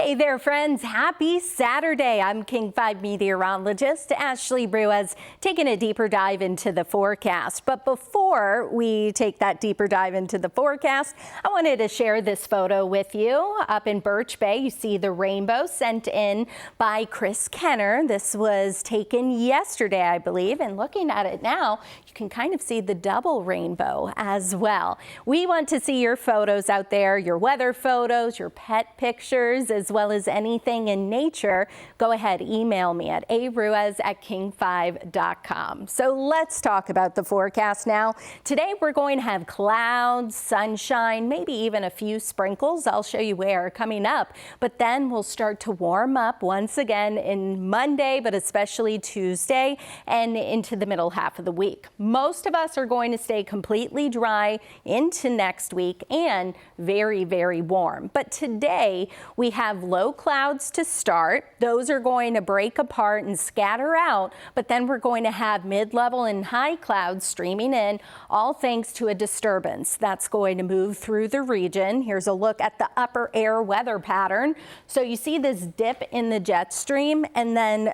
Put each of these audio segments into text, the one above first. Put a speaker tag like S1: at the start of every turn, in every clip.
S1: Hey there, friends. Happy Saturday. I'm King 5 meteorologist Ashley Ruiz, taking a deeper dive into the forecast. But before we take that deeper dive into the forecast, I wanted to share this photo with you. Up in Birch Bay, you see the rainbow sent in by Chris Kenner. This was taken yesterday, I believe, and looking at it now, you can kind of see the double rainbow as well. We want to see your photos out there, your weather photos, your pet pictures, as well as anything in nature. Go ahead, email me at aruiz@king5.com. So let's talk about the forecast now. Today we're going to have clouds, sunshine, maybe even a few sprinkles. I'll show you where coming up. But then we'll start to warm up once again in Monday, but especially Tuesday and into the middle half of the week. Most of us are going to stay completely dry into next week and very, very warm. But today we have low clouds to start. Those are going to break apart and scatter out, but then we're going to have mid-level and high clouds streaming in, all thanks to a disturbance that's going to move through the region. Here's a look at the upper air weather pattern. So you see this dip in the jet stream and then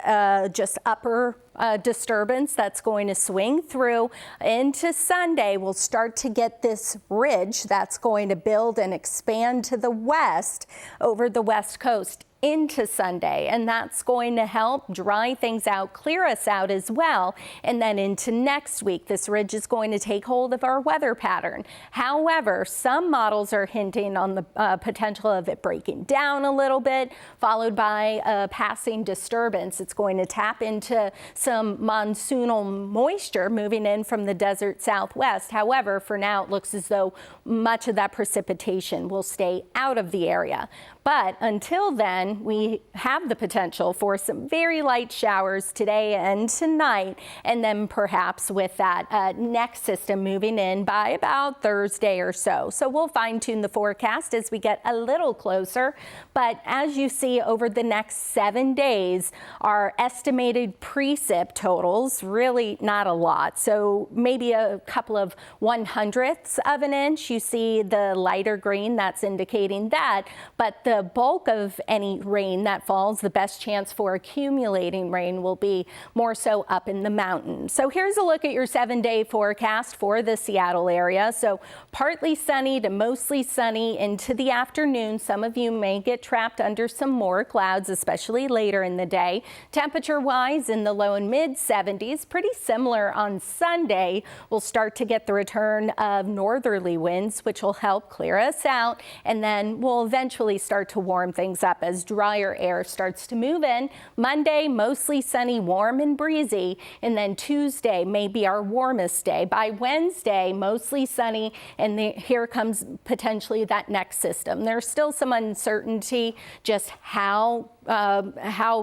S1: just upper disturbance that's going to swing through into Sunday. We'll start to get this ridge that's going to build and expand to the west over the west coast into Sunday, and that's going to help dry things out, clear us out as well. And then into next week, this ridge is going to take hold of our weather pattern. However, some models are hinting on the potential of it breaking down a little bit, followed by a passing disturbance. It's going to tap into some monsoonal moisture moving in from the desert southwest. However, for now, it looks as though much of that precipitation will stay out of the area. But until then, we have the potential for some very light showers today and tonight, and then perhaps with that next system moving in by about Thursday or so. So we'll fine-tune the forecast as we get a little closer. But as you see, over the next 7 days, our estimated precip totals, really not a lot. So maybe a couple of 1/100ths of an inch. You see the lighter green, that's indicating that. But the bulk of any rain that falls, the best chance for accumulating rain will be more so up in the mountains. So here's a look at your 7-day forecast for the Seattle area. So partly sunny to mostly sunny into the afternoon. Some of you may get trapped under some more clouds, especially later in the day. Temperature-wise, in the low and mid 70s, pretty similar on Sunday. We'll start to get the return of northerly winds, which will help clear us out, and then we'll eventually start to warm things up as drier air starts to move in. Monday, mostly sunny, warm and breezy, and then Tuesday may be our warmest day. By Wednesday, mostly sunny, and here comes potentially that next system. There's still some uncertainty just how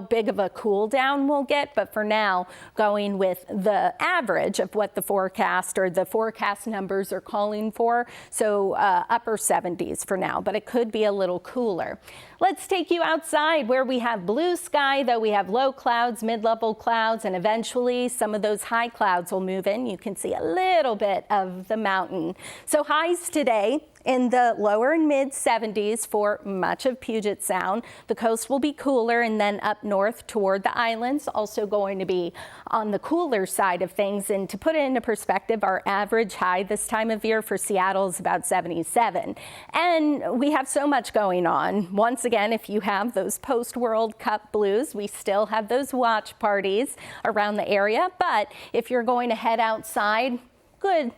S1: big of a cool down we'll get, but for now, going with the average of what the forecast or the forecast numbers are calling for. So upper 70s for now, but it could be a little cooler. Let's take you outside where we have blue sky, though we have low clouds, mid-level clouds, and eventually some of those high clouds will move in. You can see a little bit of the mountain. So highs today in the lower and mid 70s for much of Puget Sound. The coast will be cooler, and then up north toward the islands also going to be on the cooler side of things. And to put it into perspective, our average high this time of year for Seattle is about 77. And we have so much going on. Once again, if you have those post-World Cup blues, we still have those watch parties around the area. But if you're going to head outside, good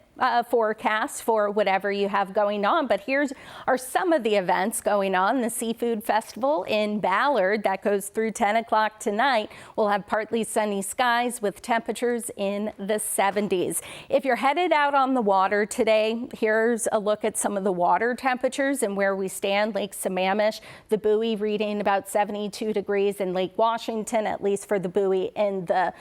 S1: forecast for whatever you have going on. But here's are some of the events going on. The Seafood Festival in Ballard that goes through 10 o'clock tonight. We'll have partly sunny skies with temperatures in the 70s. If you're headed out on the water today, here's a look at some of the water temperatures and where we stand. Lake Sammamish, the buoy reading about 72 degrees, in Lake Washington, at least for the buoy in the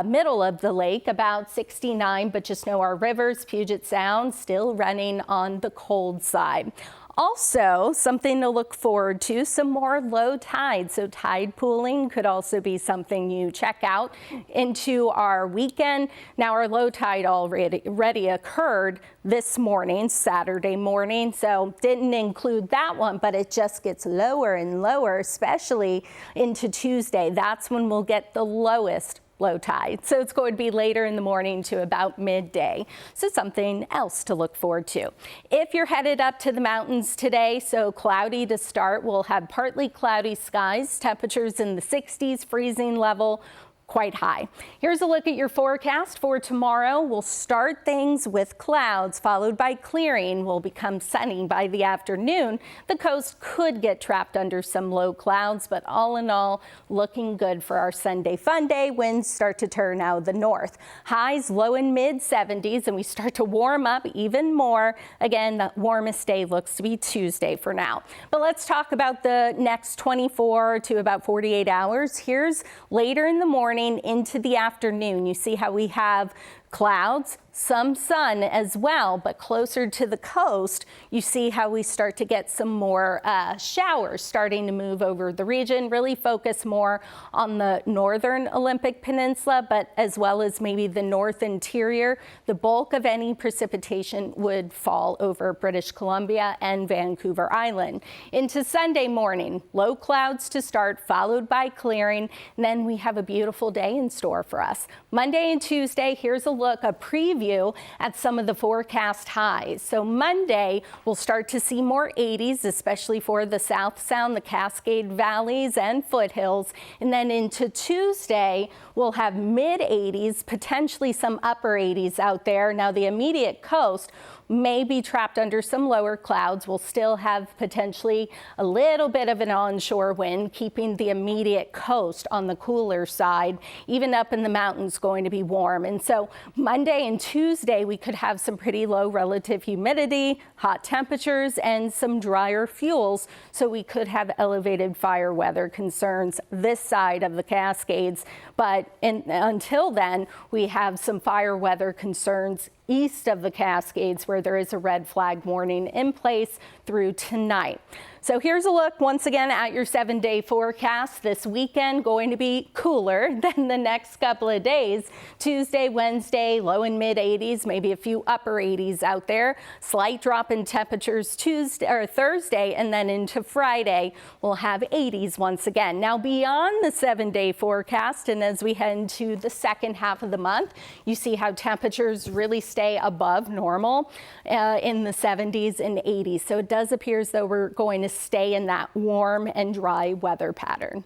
S1: middle of the lake, about 69. But just know our rivers, Puget Sound, still running on the cold side. Also, something to look forward to, some more low tide. So tide pooling could also be something you check out into our weekend. Now, our low tide already occurred this morning, Saturday morning, so didn't include that one, but it just gets lower and lower, especially into Tuesday. That's when we'll get the lowest low tide. So it's going to be later in the morning to about midday. So something else to look forward to. If you're headed up to the mountains today, so cloudy to start, we'll have partly cloudy skies, temperatures in the 60s, freezing level quite high. Here's a look at your forecast for tomorrow. We'll start things with clouds, followed by clearing. Will become sunny by the afternoon. The coast could get trapped under some low clouds, but all in all, looking good for our Sunday fun day. Winds start to turn out of the north. Highs low and mid 70s, and we start to warm up even more. Again, the warmest day looks to be Tuesday for now. But let's talk about the next 24 to about 48 hours. Here's later in the morning into the afternoon. You see how we have clouds, some sun as well, but closer to the coast, you see how we start to get some more showers starting to move over the region, really focus more on the northern Olympic Peninsula, but as well as maybe the north interior. The bulk of any precipitation would fall over British Columbia and Vancouver Island. Into Sunday morning, low clouds to start, followed by clearing, and then we have a beautiful day in store for us. Monday and Tuesday, here's a preview at some of the forecast highs. So Monday, we'll start to see more 80s, especially for the South Sound, the Cascade Valleys and foothills. And then into Tuesday, we'll have mid 80s, potentially some upper 80s out there. Now, the immediate coast may be trapped under some lower clouds. We'll still have potentially a little bit of an onshore wind, keeping the immediate coast on the cooler side. Even up in the mountains going to be warm. And so Monday and Tuesday, we could have some pretty low relative humidity, hot temperatures, and some drier fuels. So we could have elevated fire weather concerns this side of the Cascades. But until then, we have some fire weather concerns east of the Cascades, where there is a red flag warning in place through tonight. So here's a look once again at your 7-day forecast. This weekend going to be cooler than the next couple of days. Tuesday, Wednesday, low and mid 80s, maybe a few upper 80s out there. Slight drop in temperatures Tuesday or Thursday, and then into Friday, we'll have 80s once again. Now beyond the 7-day forecast, and as we head into the second half of the month, you see how temperatures really stay above normal in the 70s and 80s. So it does appear as though we're going to stay in that warm and dry weather pattern.